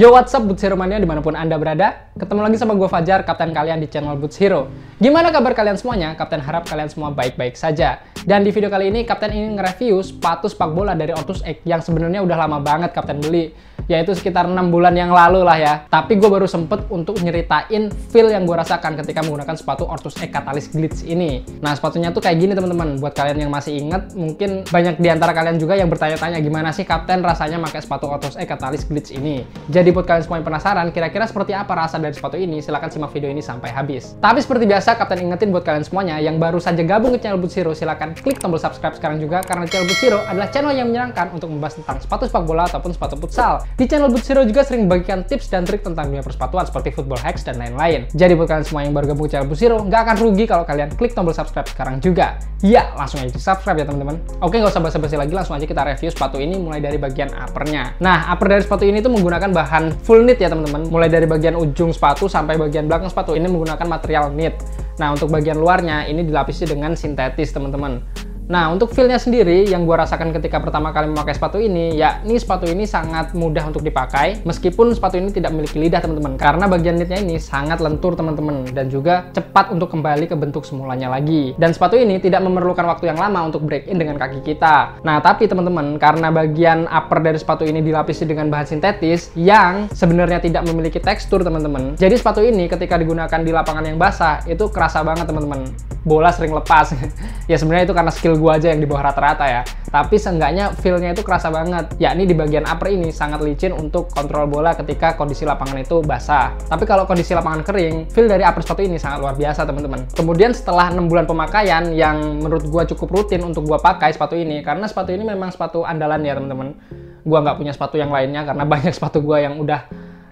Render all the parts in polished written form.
Yo, what's up Boots Hero Mania dimanapun Anda berada. Ketemu lagi sama gue Fajar, kapten kalian di channel Boots Hero. Gimana kabar kalian semuanya? Kapten harap kalian semua baik-baik saja. Dan di video kali ini, kapten ingin nge-review sepatu sepak bola dari Ortus X yang sebenarnya udah lama banget kapten beli. Yaitu sekitar 6 bulan yang lalu lah ya. Tapi gue baru sempet untuk nyeritain feel yang gue rasakan ketika menggunakan sepatu Ortus X Catalyst Glitch ini. Nah, sepatunya tuh kayak gini teman-teman. Buat kalian yang masih inget, mungkin banyak di antara kalian juga yang bertanya-tanya gimana sih kapten rasanya pakai sepatu Ortus X Catalyst Glitch ini. Jadi buat kalian semua yang penasaran, kira-kira seperti apa rasa dari sepatu ini, silahkan simak video ini sampai habis. Tapi seperti biasa, kapten ingetin buat kalian semuanya yang baru saja gabung ke channel Boots Hero, silahkan klik tombol subscribe sekarang juga, karena channel Boots Hero adalah channel yang menyenangkan untuk membahas tentang sepatu sepak bola ataupun sepatu futsal. Di channel Boots Hero juga sering membagikan tips dan trik tentang dunia persepatuan seperti football hacks dan lain-lain. Jadi buat kalian semua yang baru gabung ke channel Boots Hero, nggak akan rugi kalau kalian klik tombol subscribe sekarang juga. Ya, langsung aja di subscribe ya teman-teman. Oke, nggak usah basa-basi lagi, langsung aja kita review sepatu ini mulai dari bagian uppernya. Nah, upper dari sepatu ini tuh menggunakan bahan full knit ya teman-teman. Mulai dari bagian ujung sepatu sampai bagian belakang sepatu ini menggunakan material knit. Nah, untuk bagian luarnya ini dilapisi dengan sintetis teman-teman. Nah, untuk feel-nya sendiri yang gue rasakan ketika pertama kali memakai sepatu ini, yakni sepatu ini sangat mudah untuk dipakai, meskipun sepatu ini tidak memiliki lidah teman-teman, karena bagian knitnya ini sangat lentur teman-teman, dan juga cepat untuk kembali ke bentuk semulanya lagi. Dan sepatu ini tidak memerlukan waktu yang lama untuk break in dengan kaki kita. Nah, tapi teman-teman, karena bagian upper dari sepatu ini dilapisi dengan bahan sintetis yang sebenarnya tidak memiliki tekstur teman-teman, jadi sepatu ini ketika digunakan di lapangan yang basah, itu kerasa banget teman-teman. Bola sering lepas. Ya sebenarnya itu karena skill gue aja yang di bawah rata-rata ya, tapi seenggaknya feel-nya itu kerasa banget, yakni di bagian upper ini sangat licin untuk kontrol bola ketika kondisi lapangan itu basah. Tapi kalau kondisi lapangan kering, feel dari upper sepatu ini sangat luar biasa teman-teman. Kemudian setelah 6 bulan pemakaian yang menurut gua cukup rutin untuk gua pakai sepatu ini, karena sepatu ini memang sepatu andalan ya teman-teman. Gua nggak punya sepatu yang lainnya karena banyak sepatu gua yang udah,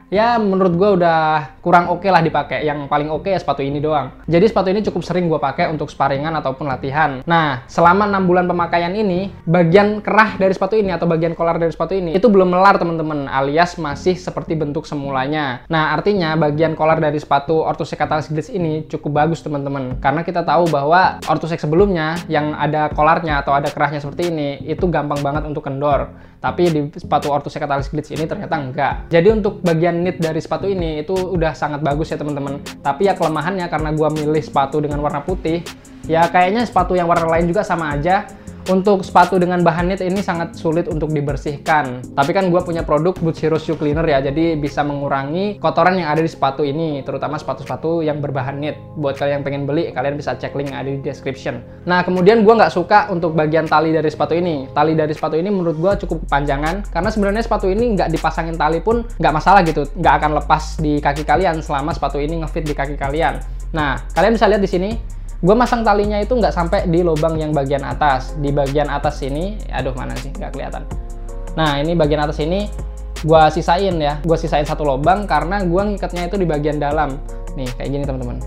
ya menurut gue udah kurang oke lah dipakai. Yang paling oke ya sepatu ini doang. Jadi sepatu ini cukup sering gue pakai untuk sparingan ataupun latihan. Nah, selama 6 bulan pemakaian ini, bagian kerah dari sepatu ini atau bagian kolar dari sepatu ini itu belum melar teman-teman, alias masih seperti bentuk semulanya. Nah, artinya bagian kolar dari sepatu Ortus X Catalyst Glitch ini cukup bagus teman-teman, karena kita tahu bahwa Ortus X sebelumnya yang ada kolarnya atau ada kerahnya seperti ini itu gampang banget untuk kendor. Tapi di sepatu Ortus X Catalyst Glitch ini ternyata enggak. Jadi untuk bagian knit dari sepatu ini itu udah sangat bagus ya teman-teman. Tapi ya kelemahannya karena gua milih sepatu dengan warna putih, ya kayaknya sepatu yang warna lain juga sama aja. Untuk sepatu dengan bahan knit ini sangat sulit untuk dibersihkan. Tapi kan gue punya produk Boots Hero Shoe Cleaner ya, jadi bisa mengurangi kotoran yang ada di sepatu ini, terutama sepatu-sepatu yang berbahan knit. Buat kalian yang pengen beli, kalian bisa cek link yang ada di description. Nah, kemudian gue nggak suka untuk bagian tali dari sepatu ini. Tali dari sepatu ini menurut gue cukup kepanjangan, karena sebenarnya sepatu ini nggak dipasangin tali pun nggak masalah gitu, nggak akan lepas di kaki kalian selama sepatu ini ngefit di kaki kalian. Nah, kalian bisa lihat di sini. Gue masang talinya itu nggak sampai di lubang yang bagian atas. Di bagian atas sini, aduh mana sih, nggak kelihatan. Nah, ini bagian atas ini gue sisain ya. Gue sisain satu lubang karena gue ngikatnya itu di bagian dalam. Nih, kayak gini teman-teman.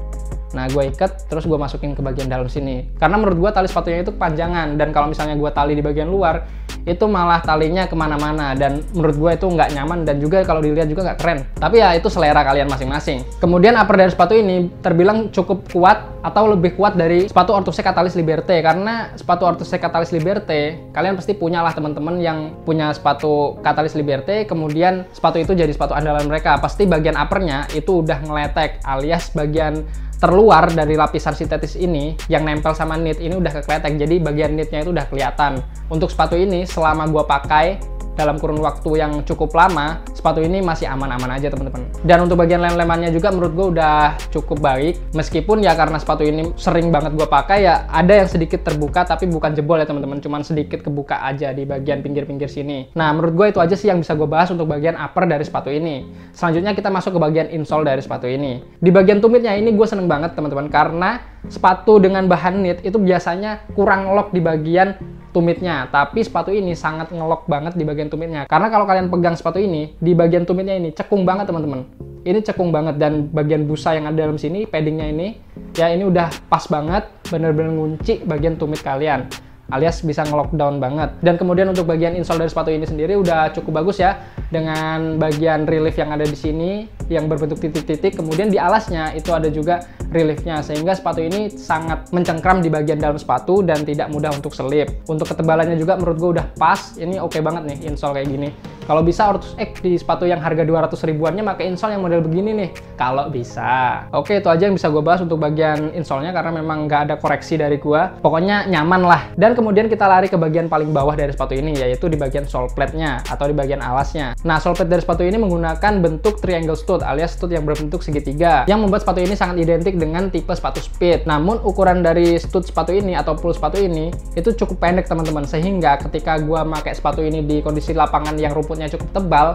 Nah, gue ikat, terus gue masukin ke bagian dalam sini. Karena menurut gue tali sepatunya itu kepanjangan. Dan kalau misalnya gue tali di bagian luar, itu malah talinya kemana-mana. Dan menurut gue itu nggak nyaman, dan juga kalau dilihat juga nggak keren. Tapi ya itu selera kalian masing-masing. Kemudian upper dari sepatu ini terbilang cukup kuat atau lebih kuat dari sepatu Ortus X Catalyst Liberté. Karena sepatu Ortus X Catalyst Liberté, kalian pasti punya lah teman-teman yang punya sepatu Catalyst Liberté, kemudian sepatu itu jadi sepatu andalan mereka. Pasti bagian uppernya itu udah ngeletek, alias bagian terluar dari lapisan sintetis ini yang nempel sama knit ini udah kekletek, jadi bagian knitnya itu udah kelihatan. Untuk sepatu ini selama gua pakai dalam kurun waktu yang cukup lama, sepatu ini masih aman-aman aja teman-teman. Dan untuk bagian lem-lemannya juga menurut gue udah cukup baik, meskipun ya karena sepatu ini sering banget gue pakai, ya ada yang sedikit terbuka tapi bukan jebol ya teman-teman, cuman sedikit kebuka aja di bagian pinggir-pinggir sini. Nah, menurut gue itu aja sih yang bisa gue bahas untuk bagian upper dari sepatu ini. Selanjutnya kita masuk ke bagian insole dari sepatu ini. Di bagian tumitnya ini gue seneng banget teman-teman, karena sepatu dengan bahan knit itu biasanya kurang lock di bagian tumitnya, tapi sepatu ini sangat ngelok banget di bagian tumitnya. Karena kalau kalian pegang sepatu ini, di bagian tumitnya ini cekung banget teman-teman. Ini cekung banget, dan bagian busa yang ada dalam sini, paddingnya ini, ya ini udah pas banget, bener-bener ngunci bagian tumit kalian, alias bisa nge-lockdown banget. Dan kemudian untuk bagian insole dari sepatu ini sendiri udah cukup bagus ya, dengan bagian relief yang ada di sini yang berbentuk titik-titik, kemudian di alasnya itu ada juga reliefnya, sehingga sepatu ini sangat mencengkram di bagian dalam sepatu dan tidak mudah untuk selip. Untuk ketebalannya juga menurut gue udah pas, ini oke banget nih insole kayak gini. Kalau bisa Ortus X di sepatu yang harga 200 ribuannya pakai insole yang model begini nih. Kalau bisa. Oke, itu aja yang bisa gue bahas untuk bagian insole-nya karena memang nggak ada koreksi dari gue. Pokoknya nyaman lah. Dan kemudian kita lari ke bagian paling bawah dari sepatu ini, yaitu di bagian sole plate-nya atau di bagian alasnya. Nah, sole plate dari sepatu ini menggunakan bentuk triangle stud alias stud yang berbentuk segitiga, yang membuat sepatu ini sangat identik dengan tipe sepatu speed. Namun ukuran dari stud sepatu ini atau pul sepatu ini itu cukup pendek teman-teman, sehingga ketika gue pakai sepatu ini di kondisi lapangan yang rumputnya cukup tebal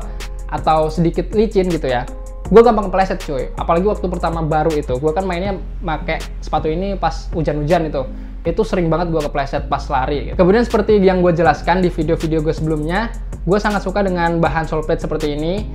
atau sedikit licin gitu ya, gue gampang kepleset cuy. Apalagi waktu pertama baru itu, gue kan mainnya pakai sepatu ini pas hujan-hujan itu sering banget gue kepleset pas lari gitu. Kemudian seperti yang gue jelaskan di video-video gue sebelumnya, gue sangat suka dengan bahan sole plate seperti ini,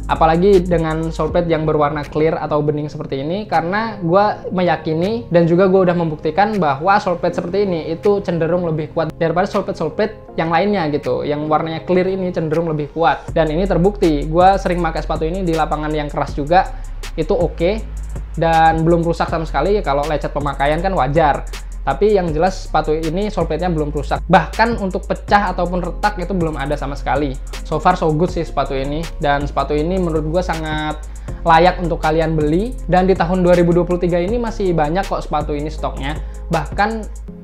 apalagi dengan sole plate yang berwarna clear atau bening seperti ini, karena gue meyakini dan juga gue udah membuktikan bahwa sole plate seperti ini itu cenderung lebih kuat daripada sole plate yang lainnya gitu, yang warnanya clear ini cenderung lebih kuat. Dan ini terbukti, gue sering pakai sepatu ini di lapangan yang keras juga, itu oke, dan belum rusak sama sekali. Kalau lecet pemakaian kan wajar, tapi yang jelas sepatu ini sole plate-nya belum rusak. Bahkan untuk pecah ataupun retak itu belum ada sama sekali. So far so good sih sepatu ini, dan sepatu ini menurut gue sangat layak untuk kalian beli. Dan di tahun 2023 ini masih banyak kok sepatu ini stoknya. Bahkan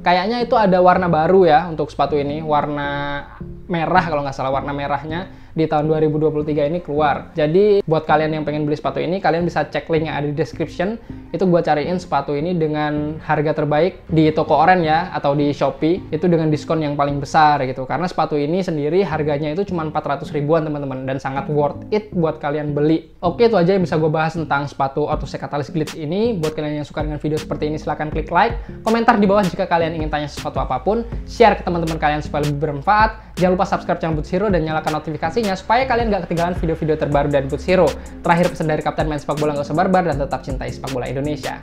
kayaknya itu ada warna baru ya untuk sepatu ini, warna merah kalau nggak salah, warna merahnya di tahun 2023 ini keluar. Jadi buat kalian yang pengen beli sepatu ini, kalian bisa cek link yang ada di description. Itu gue cariin sepatu ini dengan harga terbaik di toko Oren ya, atau di Shopee, itu dengan diskon yang paling besar gitu. Karena sepatu ini sendiri harganya itu cuma 400 ribuan teman-teman, dan sangat worth it buat kalian beli. Oke, itu aja yang bisa gue bahas tentang sepatu Ortus X Catalyst Glitch ini. Buat kalian yang suka dengan video seperti ini, silahkan klik like, komentar di bawah jika kalian ingin tanya sesuatu apapun, share ke teman-teman kalian supaya lebih bermanfaat. Jangan lupa subscribe channel Boots Hero dan nyalakan notifikasinya supaya kalian gak ketinggalan video-video terbaru dari Boots Hero. Terakhir, pesan dari Kapten main sepak bola gak usah barbar dan tetap cintai sepak bola Indonesia.